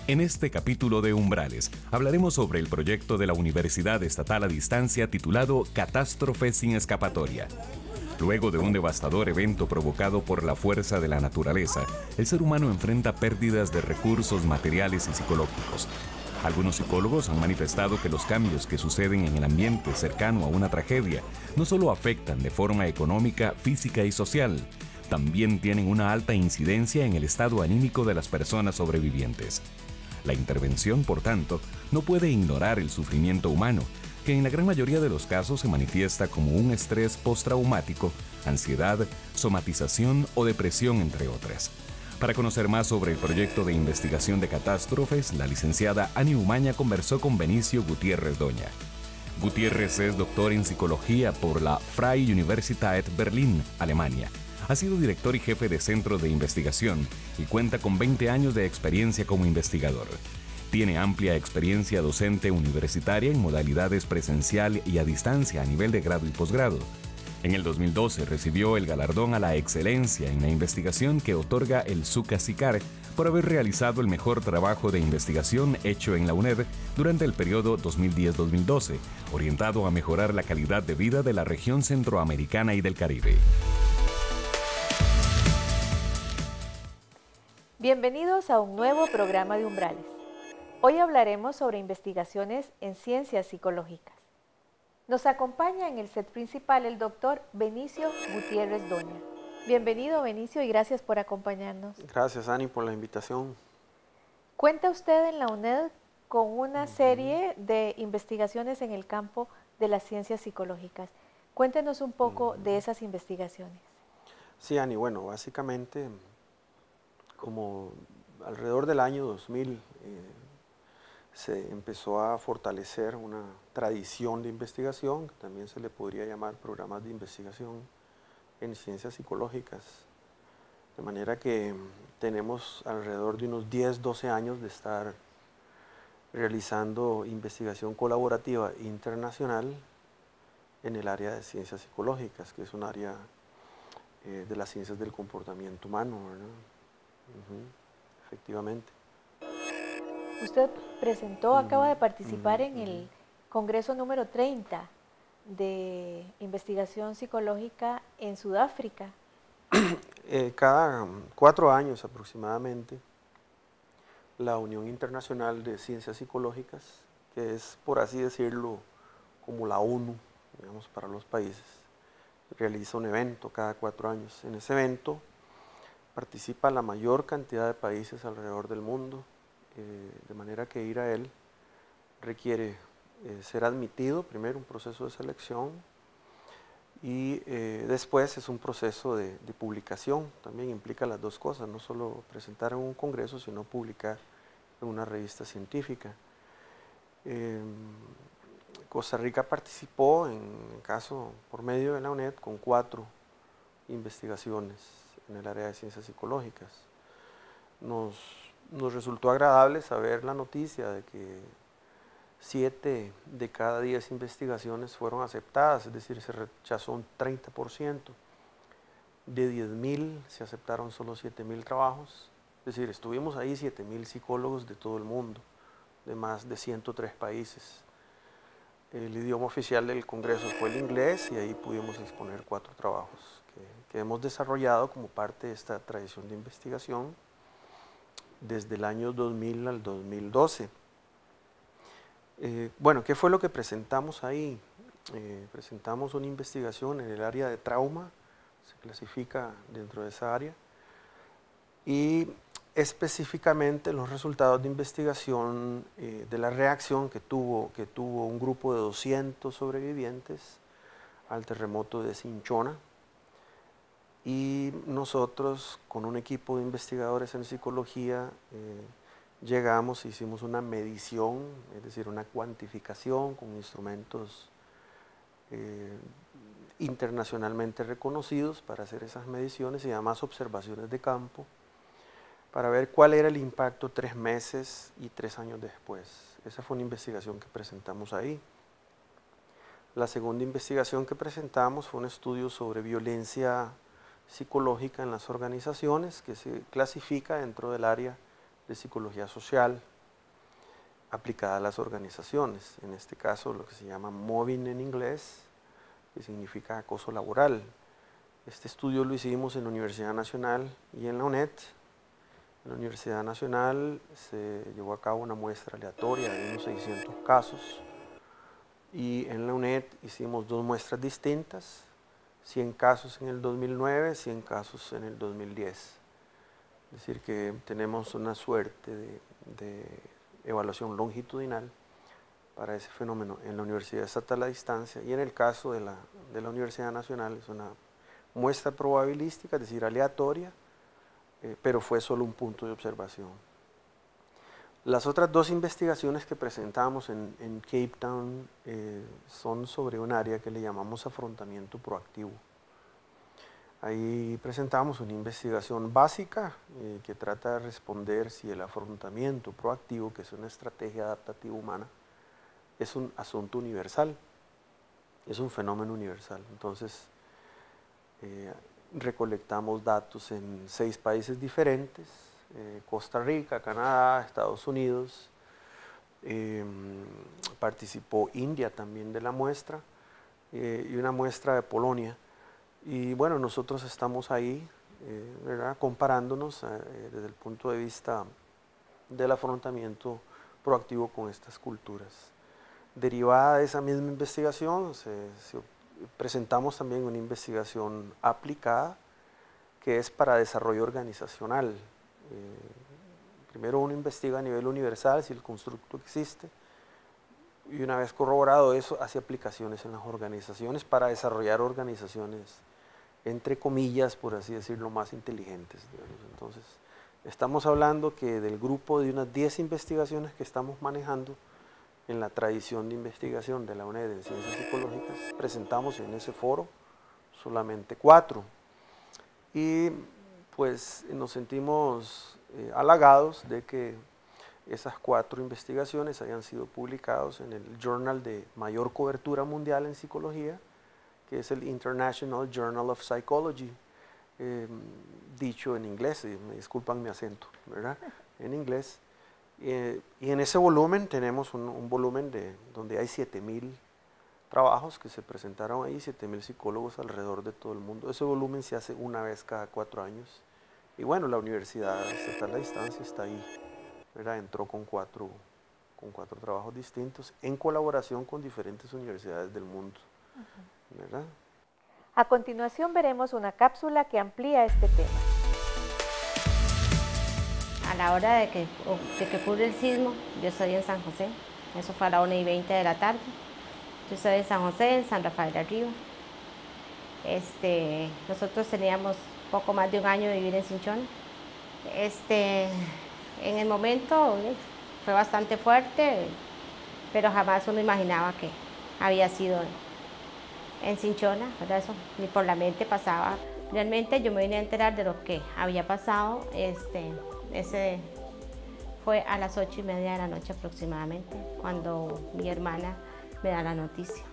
En este capítulo de Umbrales hablaremos sobre el proyecto de la Universidad Estatal a Distancia titulado Catástrofe sin escapatoria. Luego de un devastador evento provocado por la fuerza de la naturaleza, el ser humano enfrenta pérdidas de recursos materiales y psicológicos. Algunos psicólogos han manifestado que los cambios que suceden en el ambiente cercano a una tragedia no solo afectan de forma económica, física y social, también tienen una alta incidencia en el estado anímico de las personas sobrevivientes. La intervención, por tanto, no puede ignorar el sufrimiento humano, que en la gran mayoría de los casos se manifiesta como un estrés postraumático, ansiedad, somatización o depresión, entre otras. Para conocer más sobre el proyecto de investigación de catástrofes, la licenciada Ani Umaña conversó con Benicio Gutiérrez Doña. Gutiérrez es doctor en psicología por la Freie Universität Berlin, Alemania. Ha sido director y jefe de centro de investigación y cuenta con 20 años de experiencia como investigador. Tiene amplia experiencia docente universitaria en modalidades presencial y a distancia a nivel de grado y posgrado. En el 2012 recibió el galardón a la excelencia en la investigación que otorga el SUCAS-ICAR por haber realizado el mejor trabajo de investigación hecho en la UNED durante el periodo 2010-2012, orientado a mejorar la calidad de vida de la región centroamericana y del Caribe. Bienvenidos a un nuevo programa de Umbrales. Hoy hablaremos sobre investigaciones en ciencias psicológicas. Nos acompaña en el set principal el doctor Benicio Gutiérrez Doña. Bienvenido, Benicio, y gracias por acompañarnos. Gracias, Ani, por la invitación. Cuenta usted en la UNED con una serie de investigaciones en el campo de las ciencias psicológicas. Cuéntenos un poco de esas investigaciones. Sí, Ani, bueno, básicamente, como alrededor del año 2000 se empezó a fortalecer una tradición de investigación, que también se le podría llamar programas de investigación en ciencias psicológicas. De manera que tenemos alrededor de unos 10, 12 años de estar realizando investigación colaborativa internacional en el área de ciencias psicológicas, que es un área de las ciencias del comportamiento humano, ¿verdad? Efectivamente. Usted acaba de participar en el Congreso número 30 de investigación psicológica en Sudáfrica. Cada 4 años aproximadamente, la Unión Internacional de Ciencias Psicológicas, que es, por así decirlo, como la ONU, digamos, para los países, realiza un evento cada 4 años. En ese evento participa la mayor cantidad de países alrededor del mundo, de manera que ir a él requiere ser admitido, primero un proceso de selección, y después es un proceso de publicación. También implica las dos cosas, no solo presentar en un congreso, sino publicar en una revista científica. Costa Rica participó, en el caso por medio de la UNED, con 4 investigaciones en el área de ciencias psicológicas. Nos resultó agradable saber la noticia de que 7 de cada 10 investigaciones fueron aceptadas, es decir, se rechazó un 30%. De 10.000 se aceptaron solo 7.000 trabajos, es decir, estuvimos ahí 7.000 psicólogos de todo el mundo, de más de 103 países. El idioma oficial del Congreso fue el inglés y ahí pudimos exponer 4 trabajos que hemos desarrollado como parte de esta tradición de investigación desde el año 2000 al 2012. Bueno, ¿qué fue lo que presentamos ahí? Presentamos una investigación en el área de trauma, se clasifica dentro de esa área, y específicamente los resultados de investigación de la reacción que tuvo un grupo de 200 sobrevivientes al terremoto de Cinchona. Y nosotros, con un equipo de investigadores en psicología, llegamos e hicimos una medición, es decir, una cuantificación con instrumentos internacionalmente reconocidos para hacer esas mediciones y además observaciones de campo para ver cuál era el impacto 3 meses y 3 años después. Esa fue una investigación que presentamos ahí. La segunda investigación que presentamos fue un estudio sobre violencia psicológica en las organizaciones, que se clasifica dentro del área de psicología social. aplicada a las organizaciones, en este caso lo que se llama mobbing en inglés, que significa acoso laboral. Este estudio lo hicimos en la Universidad Nacional y en la UNED. En la Universidad Nacional se llevó a cabo una muestra aleatoria de unos 600 casos y en la UNED hicimos 2 muestras distintas, 100 casos en el 2009, 100 casos en el 2010. Es decir que tenemos una suerte de evaluación longitudinal para ese fenómeno en la Universidad Estatal a Distancia, y en el caso de la Universidad Nacional es una muestra probabilística, es decir, aleatoria, pero fue solo un punto de observación. Las otras 2 investigaciones que presentamos en Cape Town son sobre un área que le llamamos afrontamiento proactivo. Ahí presentamos una investigación básica que trata de responder si el afrontamiento proactivo, que es una estrategia adaptativa humana, es un asunto universal, es un fenómeno universal. Entonces, recolectamos datos en 6 países diferentes, Costa Rica, Canadá, Estados Unidos, participó India también de la muestra, y una muestra de Polonia. Y bueno, nosotros estamos ahí, ¿verdad?, comparándonos desde el punto de vista del afrontamiento proactivo con estas culturas. Derivada de esa misma investigación, presentamos también una investigación aplicada que es para desarrollo organizacional. Primero uno investiga a nivel universal si el constructo existe, y una vez corroborado eso, hace aplicaciones en las organizaciones para desarrollar organizaciones, entre comillas, por así decirlo, más inteligentes, digamos. Entonces, estamos hablando que del grupo de unas 10 investigaciones que estamos manejando en la tradición de investigación de la UNED en Ciencias Psicológicas, presentamos en ese foro solamente 4. Y pues nos sentimos halagados de que esas 4 investigaciones hayan sido publicadas en el journal de mayor cobertura mundial en psicología, que es el International Journal of Psychology, dicho en inglés, me disculpan mi acento, ¿verdad?, en inglés. Y en ese volumen tenemos un volumen donde hay 7.000 trabajos que se presentaron ahí, 7.000 psicólogos alrededor de todo el mundo. Ese volumen se hace una vez cada 4 años. Y bueno, la Universidad Estatal a Distancia está ahí, ¿verdad?, entró con 4 trabajos distintos en colaboración con diferentes universidades del mundo, ¿verdad? A continuación veremos una cápsula que amplía este tema. A la hora de que ocurre el sismo, yo estoy en San José, eso fue a la 1:20 de la tarde. Yo estoy en San José, en San Rafael de Arriba. Nosotros teníamos poco más de un año de vivir en Cinchona. En el momento fue bastante fuerte, pero jamás uno imaginaba que había sido en Cinchona, ¿verdad? Eso ni por la mente pasaba. Realmente yo me vine a enterar de lo que había pasado, ese fue a las 8:30 de la noche aproximadamente, cuando mi hermana me da la noticia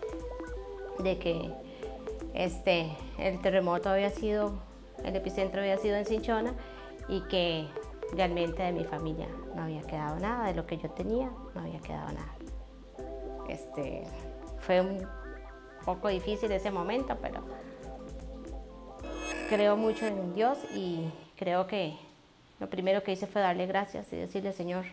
de que el terremoto había sido, el epicentro había sido en Cinchona, y que realmente de mi familia no había quedado nada, de lo que yo tenía no había quedado nada. Fue un poco difícil ese momento, pero creo mucho en Dios, y creo que lo primero que hice fue darle gracias y decirle: Señor,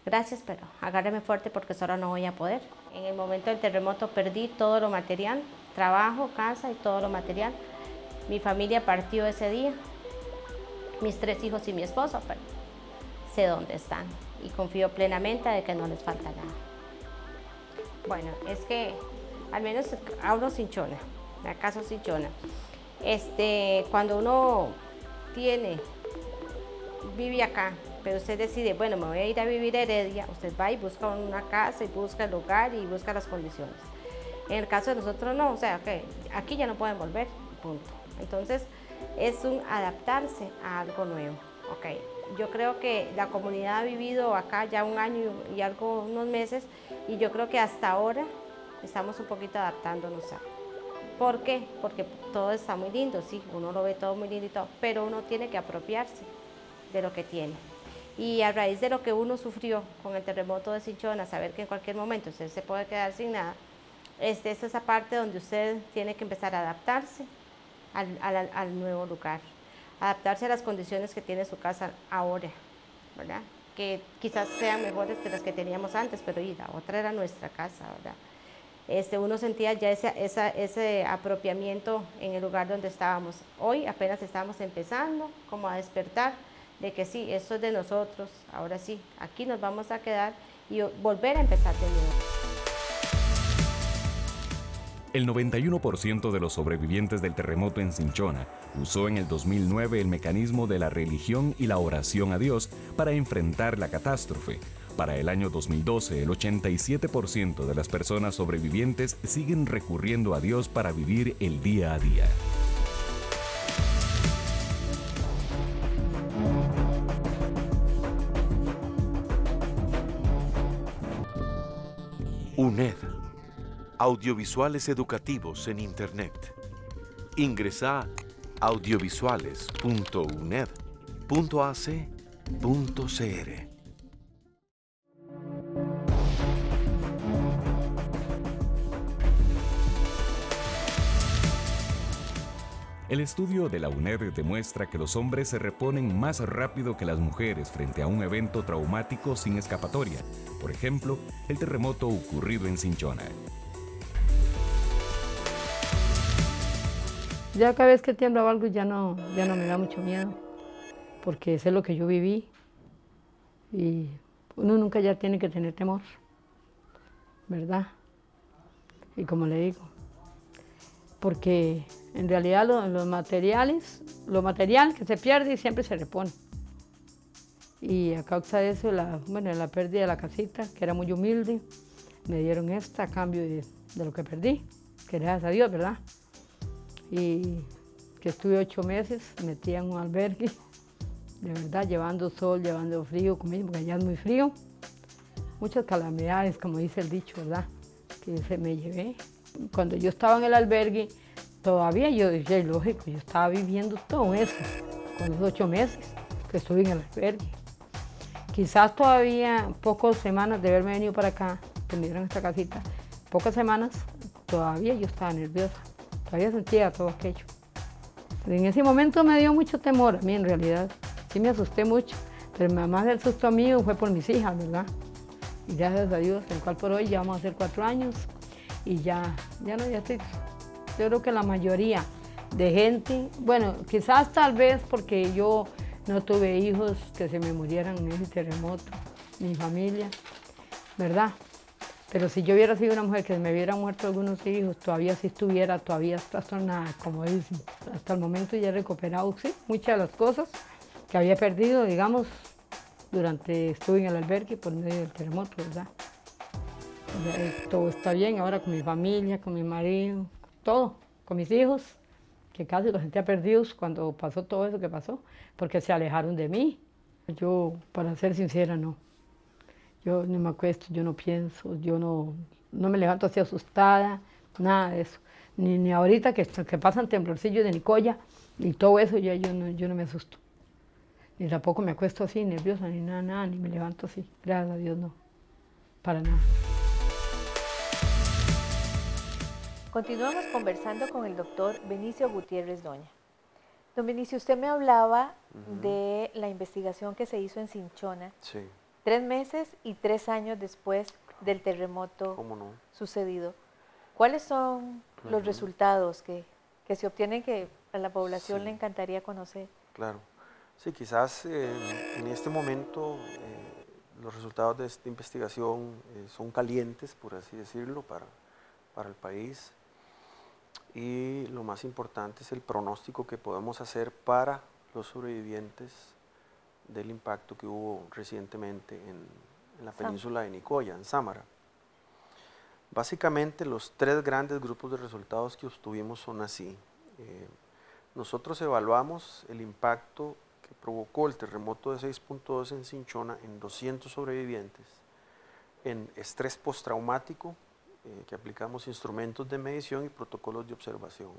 gracias, pero agárrame fuerte porque solo no voy a poder. En el momento del terremoto perdí todo lo material, trabajo, casa y todo lo material. Mi familia partió ese día, mis 3 hijos y mi esposo, pero sé dónde están y confío plenamente de que no les falta nada. Bueno, es que al menos hablo Cinchona, acaso Cinchona. Cuando uno vive acá, pero usted decide, bueno, me voy a ir a vivir a Heredia, usted va y busca una casa y busca el lugar y busca las condiciones. En el caso de nosotros no, o sea, que aquí ya no pueden volver, punto. Entonces, es un adaptarse a algo nuevo, ¿ok? Yo creo que la comunidad ha vivido acá ya un año y algo, unos meses, y yo creo que hasta ahora estamos un poquito adaptándonos a. ¿Por qué? Porque todo está muy lindo, sí, uno lo ve todo muy lindo y todo, pero uno tiene que apropiarse de lo que tiene. Y a raíz de lo que uno sufrió con el terremoto de Cinchona, saber que en cualquier momento usted se puede quedar sin nada, es esa parte donde usted tiene que empezar a adaptarse al nuevo lugar, adaptarse a las condiciones que tiene su casa ahora, ¿verdad? Que quizás sean mejores que las que teníamos antes, pero la otra era nuestra casa, ¿verdad? Uno sentía ya ese apropiamiento en el lugar donde estábamos. Hoy apenas estábamos empezando como a despertar de que sí, esto es de nosotros, ahora sí, aquí nos vamos a quedar y volver a empezar de nuevo. El 91% de los sobrevivientes del terremoto en Cinchona usó en el 2009 el mecanismo de la religión y la oración a Dios para enfrentar la catástrofe. Para el año 2012, el 87% de las personas sobrevivientes siguen recurriendo a Dios para vivir el día a día. UNED. Audiovisuales educativos en Internet. Ingresa a audiovisuales.uned.ac.cr. El estudio de la UNED demuestra que los hombres se reponen más rápido que las mujeres frente a un evento traumático sin escapatoria, por ejemplo, el terremoto ocurrido en Cinchona. Ya cada vez que tiembla algo ya no me da mucho miedo, porque sé lo que yo viví y uno nunca ya tiene que tener temor, ¿verdad? Y como le digo, porque en realidad lo material que se pierde siempre se repone. Y a causa de eso, la pérdida de la casita, que era muy humilde, me dieron esta a cambio de lo que perdí, que gracias a Dios, ¿verdad? Y que estuve 8 meses metida en un albergue, de verdad, llevando sol, llevando frío, conmigo, porque allá es muy frío. Muchas calamidades, como dice el dicho, ¿verdad? Que se me llevé. Cuando yo estaba en el albergue, todavía yo decía, lógico, yo estaba viviendo todo eso, con los 8 meses que estuve en el albergue. Quizás todavía pocas semanas de haberme venido para acá, que me dieron esta casita, pocas semanas, todavía yo estaba nerviosa, todavía sentía todo aquello. Pero en ese momento me dio mucho temor a mí en realidad, sí me asusté mucho, pero más el susto mío fue por mis hijas, ¿verdad? Y gracias a Dios, el cual por hoy ya vamos a hacer 4 años y ya estoy. Yo creo que la mayoría de gente, bueno, quizás tal vez porque yo no tuve hijos que se me murieran en ese terremoto, mi familia, ¿verdad? Pero si yo hubiera sido una mujer que se me hubieran muerto algunos hijos, todavía si estuviera, todavía trastornada, como dicen. Hasta el momento ya he recuperado, sí, muchas de las cosas que había perdido, digamos, estuve en el albergue por medio del terremoto, ¿verdad? Ya, todo está bien ahora con mi familia, con mi marido, todo, con mis hijos, que casi los sentía perdidos cuando pasó todo eso que pasó, porque se alejaron de mí. Yo, para ser sincera, no. Yo no me acuesto, yo no pienso, yo no me levanto así asustada, nada de eso. Ni ahorita que pasan temblorcillos de Nicoya y todo eso, ya yo no me asusto. Ni tampoco me acuesto así, nerviosa, ni nada, ni me levanto así. Gracias a Dios, no. Para nada. Continuamos conversando con el doctor Benicio Gutiérrez Doña. Don Benicio, usted me hablaba de la investigación que se hizo en Cinchona, Sí. 3 meses y 3 años después del terremoto sucedido. ¿Cuáles son los resultados que se obtienen que a la población le encantaría conocer? Claro. Sí, quizás en este momento los resultados de esta investigación son calientes, por así decirlo, para el país. Y lo más importante es el pronóstico que podemos hacer para los sobrevivientes del impacto que hubo recientemente en la península de Nicoya, en Sámara. Básicamente los 3 grandes grupos de resultados que obtuvimos son así. Nosotros evaluamos el impacto que provocó el terremoto de 6.2 en Cinchona en 200 sobrevivientes, en estrés postraumático, que aplicamos instrumentos de medición y protocolos de observación.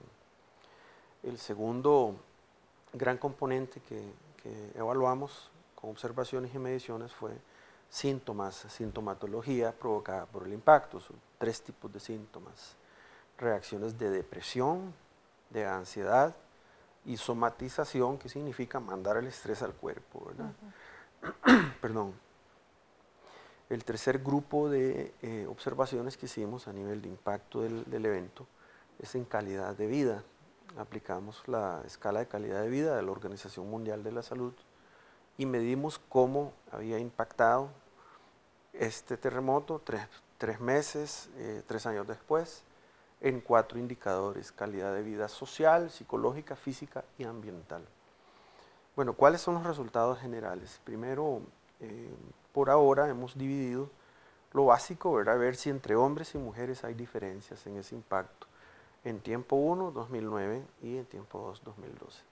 El segundo gran componente que evaluamos con observaciones y mediciones fue sintomatología provocada por el impacto. Son 3 tipos de síntomas: reacciones de depresión, de ansiedad y somatización, que significa mandar el estrés al cuerpo, ¿verdad? Perdón. El tercer grupo de observaciones que hicimos a nivel de impacto del evento es en calidad de vida. Aplicamos la escala de calidad de vida de la Organización Mundial de la Salud y medimos cómo había impactado este terremoto 3 meses, 3 años después, en 4 indicadores: calidad de vida social, psicológica, física y ambiental. Bueno, ¿cuáles son los resultados generales? Primero, por ahora hemos dividido lo básico, ¿verdad? Ver si entre hombres y mujeres hay diferencias en ese impacto. En tiempo 1, 2009 y en tiempo 2, 2012.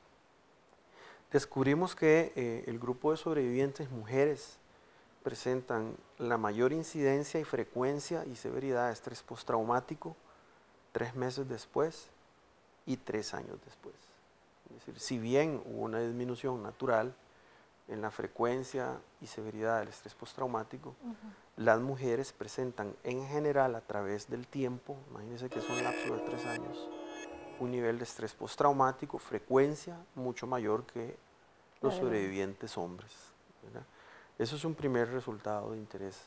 Descubrimos que el grupo de sobrevivientes mujeres presentan la mayor incidencia y frecuencia y severidad de estrés postraumático 3 meses después y 3 años después. Es decir, si bien hubo una disminución natural en la frecuencia y severidad del estrés postraumático, las mujeres presentan en general a través del tiempo, imagínense que es un lapso de 3 años, un nivel de estrés postraumático, frecuencia mucho mayor que los sobrevivientes hombres, ¿verdad? Eso es un primer resultado de interés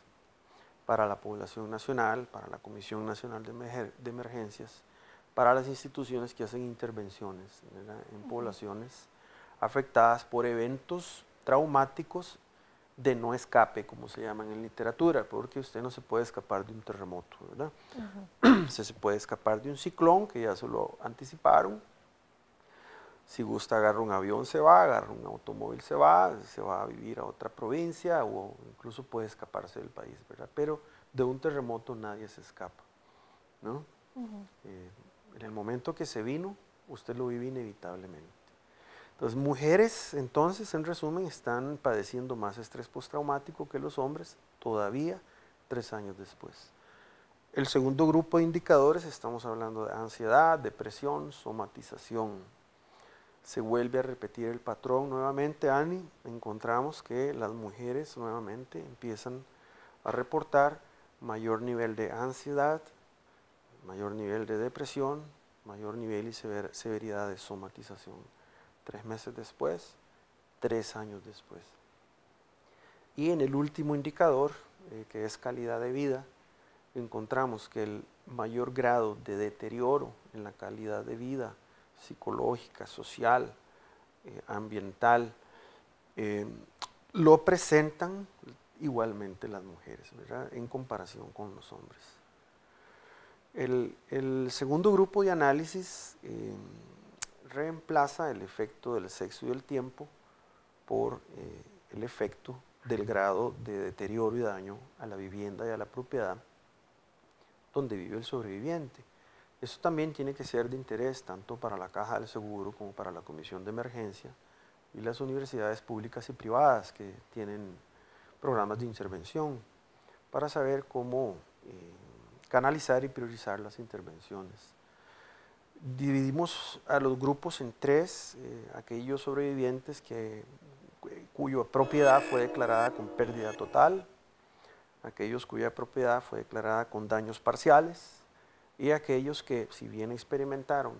para la población nacional, para la Comisión Nacional de Emergencias, para las instituciones que hacen intervenciones, ¿verdad?, en poblaciones afectadas por eventos traumáticos de no escape, como se llaman en literatura, porque usted no se puede escapar de un terremoto, ¿verdad? Usted se puede escapar de un ciclón, que ya se lo anticiparon. Si gusta, agarra un avión, se va, agarra un automóvil, se va a vivir a otra provincia o incluso puede escaparse del país, ¿verdad? Pero de un terremoto nadie se escapa, ¿no? En el momento que se vino, usted lo vive inevitablemente. Entonces, mujeres, entonces, en resumen, están padeciendo más estrés postraumático que los hombres todavía 3 años después. El segundo grupo de indicadores, estamos hablando de ansiedad, depresión, somatización. Se vuelve a repetir el patrón nuevamente, Ani. Encontramos que las mujeres nuevamente empiezan a reportar mayor nivel de ansiedad, mayor nivel de depresión, mayor nivel y severidad de somatización. 3 meses después, 3 años después. Y en el último indicador, que es calidad de vida, encontramos que el mayor grado de deterioro en la calidad de vida psicológica, social, ambiental, lo presentan igualmente las mujeres, ¿verdad?, en comparación con los hombres. El segundo grupo de análisis reemplaza el efecto del sexo y del tiempo por el efecto del grado de deterioro y daño a la vivienda y a la propiedad donde vive el sobreviviente. Eso también tiene que ser de interés tanto para la Caja del Seguro como para la Comisión de Emergencia y las universidades públicas y privadas que tienen programas de intervención para saber cómo canalizar y priorizar las intervenciones. Dividimos a los grupos en 3, aquellos sobrevivientes cuya propiedad fue declarada con pérdida total, aquellos cuya propiedad fue declarada con daños parciales y aquellos que, si bien experimentaron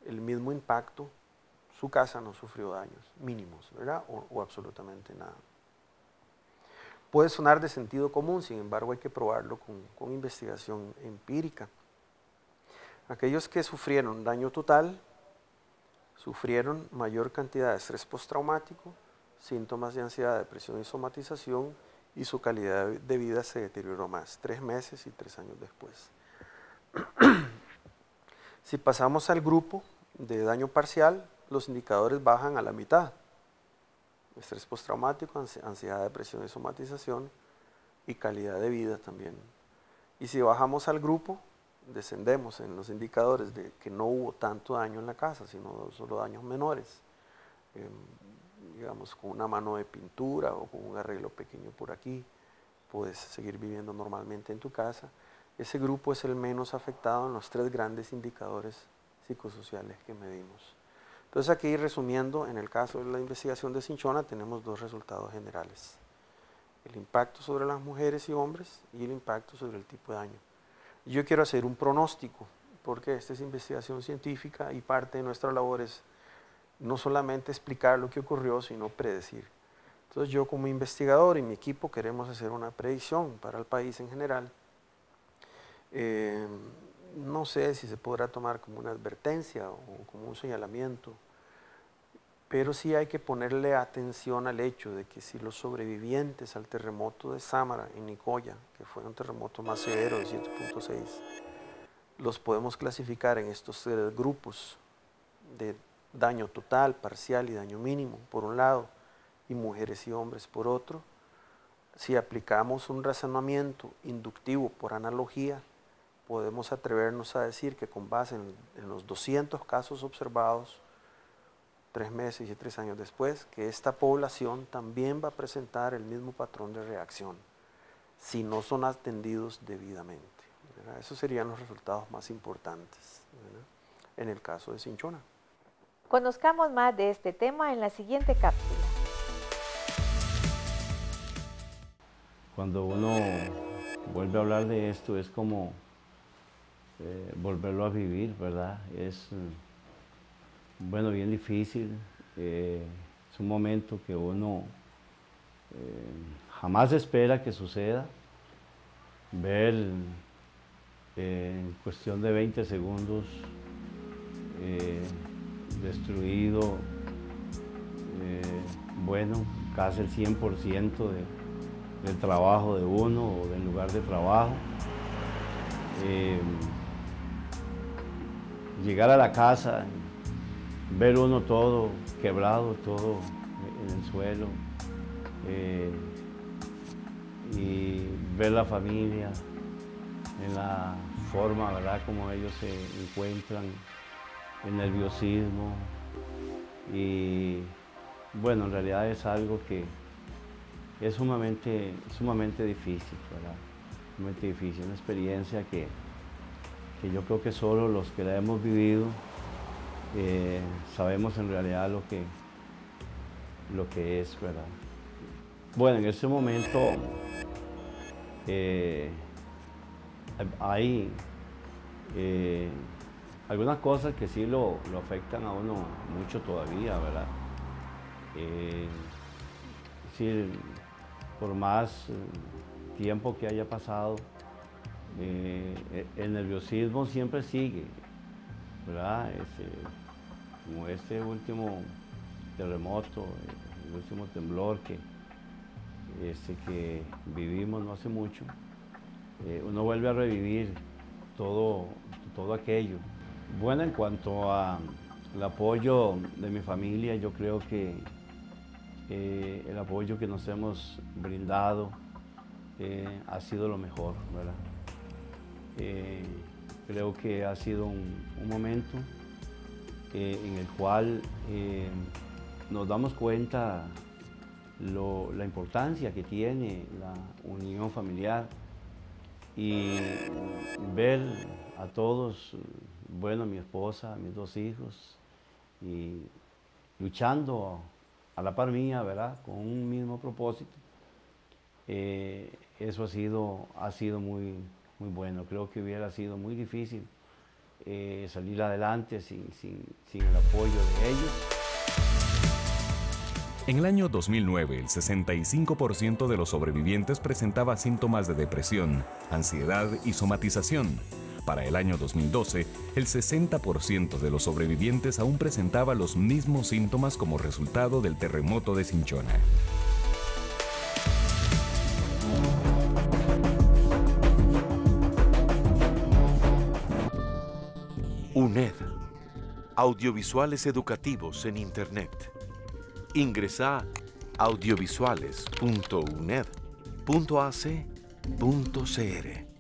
el mismo impacto, su casa no sufrió daños mínimos, ¿verdad?, o absolutamente nada. Puede sonar de sentido común, sin embargo hay que probarlo con investigación empírica. Aquellos que sufrieron daño total, sufrieron mayor cantidad de estrés postraumático, síntomas de ansiedad, depresión y somatización, y su calidad de vida se deterioró más, 3 meses y 3 años después. Si pasamos al grupo de daño parcial, los indicadores bajan a la mitad. Estrés postraumático, ansiedad, depresión y somatización, y calidad de vida también. Y si bajamos al grupo, descendemos en los indicadores de que no hubo tanto daño en la casa, sino solo daños menores, digamos con una mano de pintura o con un arreglo pequeño por aquí, puedes seguir viviendo normalmente en tu casa. Ese grupo es el menos afectado en los 3 grandes indicadores psicosociales que medimos. Entonces aquí resumiendo, en el caso de la investigación de Cinchona tenemos dos resultados generales. El impacto sobre las mujeres y hombres y el impacto sobre el tipo de daño. Yo quiero hacer un pronóstico, porque esta es investigación científica y parte de nuestra labor es no solamente explicar lo que ocurrió, sino predecir. Entonces yo como investigador y mi equipo queremos hacer una predicción para el país en general. No sé si se podrá tomar como una advertencia o como un señalamiento, pero sí hay que ponerle atención al hecho de que si los sobrevivientes al terremoto de Samara en Nicoya, que fue un terremoto más severo de 7.6, los podemos clasificar en estos tres grupos de daño total, parcial y daño mínimo, por un lado, y mujeres y hombres por otro. Si aplicamos un razonamiento inductivo por analogía, podemos atrevernos a decir que con base en los 200 casos observados 3 meses y 3 años después, que esta población también va a presentar el mismo patrón de reacción si no son atendidos debidamente, ¿verdad? Esos serían los resultados más importantes, ¿verdad?, en el caso de Cinchona. Conozcamos más de este tema en la siguiente cápsula. Cuando uno vuelve a hablar de esto es como volverlo a vivir, ¿verdad? Es, bueno, bien difícil, es un momento que uno jamás espera que suceda. Ver en cuestión de 20 segundos destruido, bueno, casi el 100% del trabajo de uno o del lugar de trabajo. Llegar a la casa, ver uno todo quebrado, todo en el suelo, y ver la familia en la forma, ¿verdad?, como ellos se encuentran, el nerviosismo, y bueno, en realidad es algo que es sumamente difícil, ¿verdad? Sumamente difícil, una experiencia que yo creo que solo los que la hemos vivido sabemos en realidad lo que es, ¿verdad? Bueno, en ese momento hay algunas cosas que sí lo afectan a uno mucho todavía, ¿verdad? Sí, por más tiempo que haya pasado, el nerviosismo siempre sigue, ¿verdad? Como este último terremoto, el último temblor que vivimos no hace mucho, uno vuelve a revivir todo aquello. Bueno, en cuanto al apoyo de mi familia, yo creo que el apoyo que nos hemos brindado ha sido lo mejor, ¿verdad? Creo que ha sido un momento en el cual nos damos cuenta la importancia que tiene la unión familiar y ver a todos, bueno, mi esposa, mis 2 hijos, y luchando a la par mía, ¿verdad?, con un mismo propósito. Eso ha sido muy bueno. Creo que hubiera sido muy difícil salir adelante sin el apoyo de ellos. En el año 2009, el 65% de los sobrevivientes presentaba síntomas de depresión, ansiedad y somatización. Para el año 2012, el 60% de los sobrevivientes aún presentaba los mismos síntomas como resultado del terremoto de Cinchona. UNED. Audiovisuales educativos en Internet. Ingresa audiovisuales.uned.ac.cr.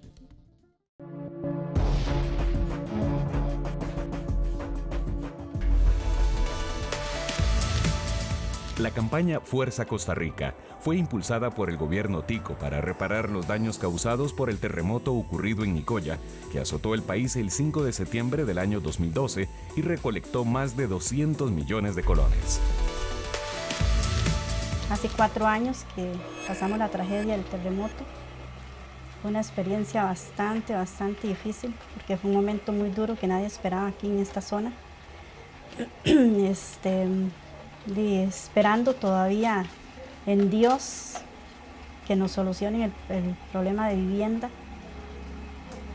La campaña Fuerza Costa Rica fue impulsada por el gobierno tico para reparar los daños causados por el terremoto ocurrido en Nicoya, que azotó el país el 5 de septiembre del año 2012 y recolectó más de 200 millones de colones. Hace 4 años que pasamos la tragedia del terremoto. Fue una experiencia bastante difícil, porque fue un momento muy duro que nadie esperaba aquí en esta zona. Esperando todavía en Dios que nos solucionen el problema de vivienda,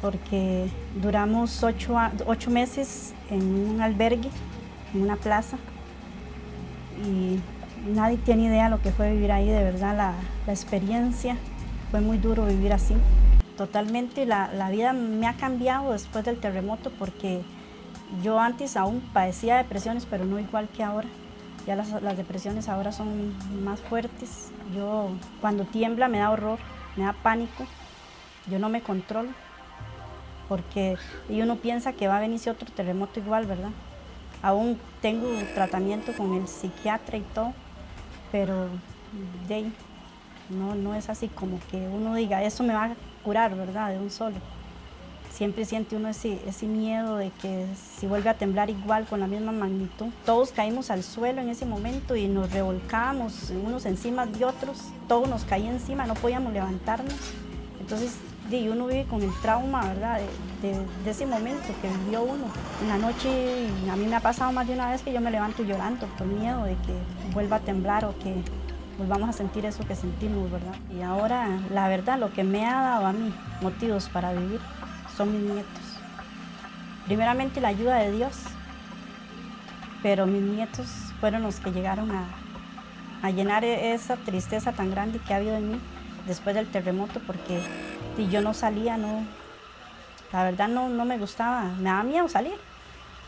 porque duramos 8 meses en un albergue, en una plaza, y nadie tiene idea de lo que fue vivir ahí. De verdad, la experiencia fue muy duro vivir así. Totalmente la vida me ha cambiado después del terremoto, porque yo antes aún padecía depresiones, pero no igual que ahora. Ya las depresiones ahora son más fuertes. Yo cuando tiembla me da horror, me da pánico. Yo no me controlo, porque uno piensa que va a venirse otro terremoto igual, ¿verdad? Aún tengo tratamiento con el psiquiatra y todo, pero no es así como que uno diga, eso me va a curar, ¿verdad? De un solo. Siempre siente uno ese miedo de que si vuelve a temblar igual, con la misma magnitud. Todos caímos al suelo en ese momento y nos revolcábamos unos encima de otros. Todo nos caía encima, no podíamos levantarnos. Entonces, uno vive con el trauma, ¿verdad? De ese momento que vivió uno. En la noche, a mí me ha pasado más de una vez que yo me levanto llorando por miedo de que vuelva a temblar o que volvamos a sentir eso que sentimos, ¿verdad? Y ahora, la verdad, lo que me ha dado a mí motivos para vivir son mis nietos. Primeramente la ayuda de Dios, pero mis nietos fueron los que llegaron a llenar esa tristeza tan grande que ha habido en mí después del terremoto, porque yo no salía, la verdad no me gustaba, me daba miedo salir.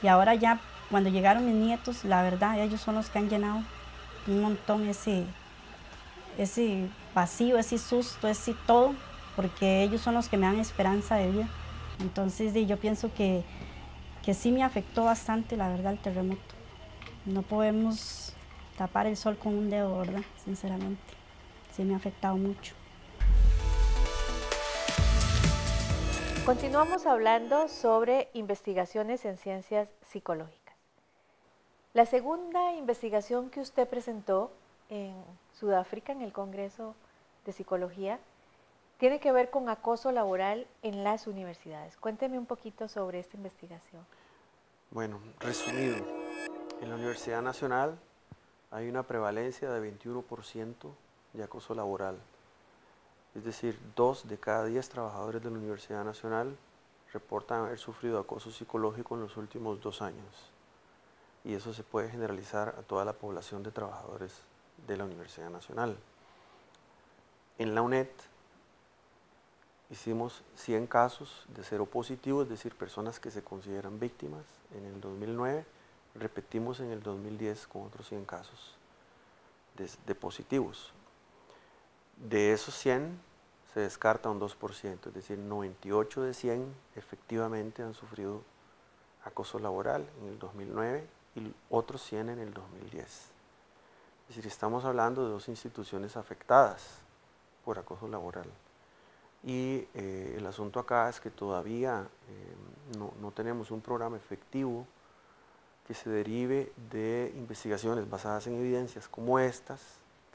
Y ahora ya cuando llegaron mis nietos, la verdad ellos son los que han llenado un montón ese vacío, ese susto, ese todo, porque ellos son los que me dan esperanza de vida. Entonces yo pienso que sí me afectó bastante, la verdad, el terremoto. No podemos tapar el sol con un dedo, ¿verdad? Sinceramente, sí me ha afectado mucho. Continuamos hablando sobre investigaciones en ciencias psicológicas. La segunda investigación que usted presentó en Sudáfrica, en el Congreso de Psicología, tiene que ver con acoso laboral en las universidades. Cuénteme un poquito sobre esta investigación. Bueno, resumido, en la Universidad Nacional hay una prevalencia de 21% de acoso laboral. Es decir, 2 de cada 10 trabajadores de la Universidad Nacional reportan haber sufrido acoso psicológico en los últimos 2 años. Y eso se puede generalizar a toda la población de trabajadores de la Universidad Nacional. En la UNED hicimos 100 casos de seropositivo, es decir, personas que se consideran víctimas en el 2009, repetimos en el 2010 con otros 100 casos de positivos. De esos 100 se descarta un 2%, es decir, 98 de 100 efectivamente han sufrido acoso laboral en el 2009 y otros 100 en el 2010. Es decir, estamos hablando de 2 instituciones afectadas por acoso laboral. Y el asunto acá es que todavía no tenemos un programa efectivo que se derive de investigaciones basadas en evidencias como estas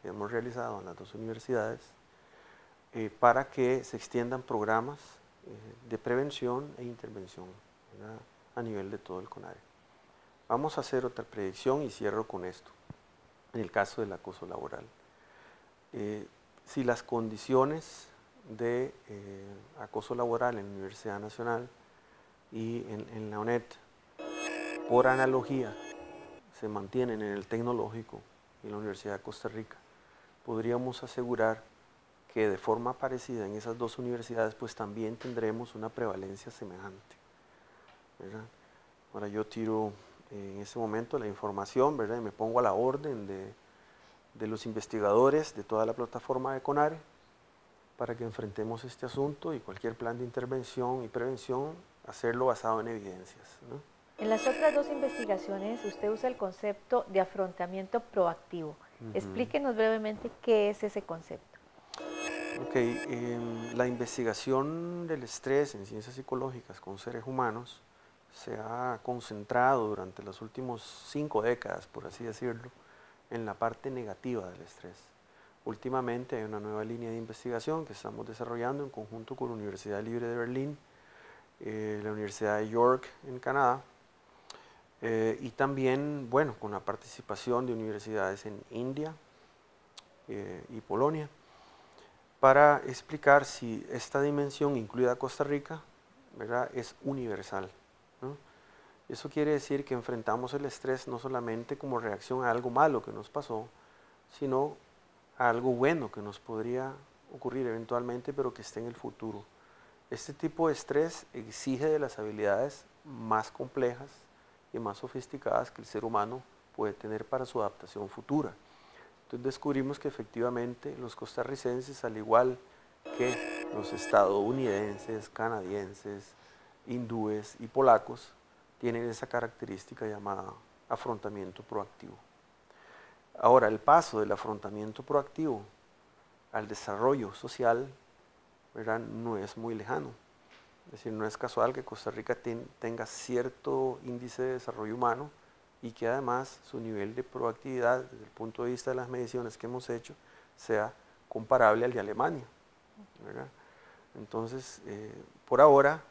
que hemos realizado en las 2 universidades para que se extiendan programas de prevención e intervención, ¿verdad?, a nivel de todo el CONARE. Vamos a hacer otra predicción y cierro con esto. En el caso del acoso laboral, si las condiciones de acoso laboral en la Universidad Nacional y en la UNED, por analogía, se mantienen en el Tecnológico y en la Universidad de Costa Rica, podríamos asegurar que de forma parecida en esas 2 universidades pues también tendremos una prevalencia semejante, ¿verdad? Ahora yo tiro en ese momento la información, ¿verdad?, y me pongo a la orden de los investigadores de toda la plataforma de CONARE para que enfrentemos este asunto y cualquier plan de intervención y prevención, hacerlo basado en evidencias, ¿no? En las otras 2 investigaciones usted usa el concepto de afrontamiento proactivo. Explíquenos brevemente qué es ese concepto. Ok, la investigación del estrés en ciencias psicológicas con seres humanos se ha concentrado durante las últimas 5 décadas, por así decirlo, en la parte negativa del estrés. Últimamente hay una nueva línea de investigación que estamos desarrollando en conjunto con la Universidad Libre de Berlín, la Universidad de York en Canadá, y también, bueno, con la participación de universidades en India y Polonia, para explicar si esta dimensión, incluida Costa Rica, ¿verdad?, es universal, ¿no? Eso quiere decir que enfrentamos el estrés no solamente como reacción a algo malo que nos pasó, sino a algo bueno que nos podría ocurrir eventualmente, pero que esté en el futuro. Este tipo de estrés exige de las habilidades más complejas y más sofisticadas que el ser humano puede tener para su adaptación futura. Entonces descubrimos que efectivamente los costarricenses, al igual que los estadounidenses, canadienses, hindúes y polacos, tienen esa característica llamada afrontamiento proactivo. Ahora, el paso del afrontamiento proactivo al desarrollo social, ¿verdad?, no es muy lejano. Es decir, no es casual que Costa Rica tenga cierto índice de desarrollo humano y que además su nivel de proactividad desde el punto de vista de las mediciones que hemos hecho sea comparable al de Alemania, ¿verdad? Entonces, por ahora,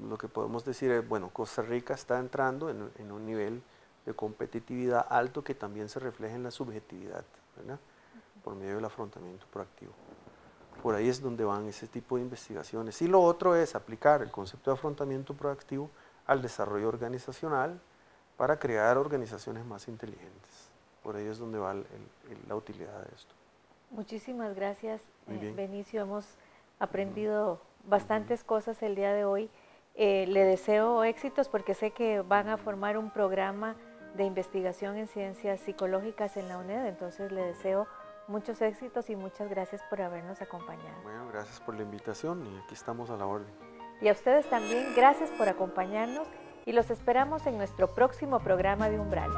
lo que podemos decir es, bueno, Costa Rica está entrando en un nivel de competitividad alto que también se refleja en la subjetividad, ¿verdad?, por medio del afrontamiento proactivo. Por ahí es donde van ese tipo de investigaciones. Y lo otro es aplicar el concepto de afrontamiento proactivo al desarrollo organizacional para crear organizaciones más inteligentes. Por ahí es donde va la utilidad de esto. Muchísimas gracias, Benicio. Hemos aprendido bastantes cosas el día de hoy. Le deseo éxitos porque sé que van a formar un programa de investigación en ciencias psicológicas en la UNED, entonces le deseo muchos éxitos y muchas gracias por habernos acompañado. Bueno, gracias por la invitación y aquí estamos a la orden. Y a ustedes también, gracias por acompañarnos y los esperamos en nuestro próximo programa de Umbrales.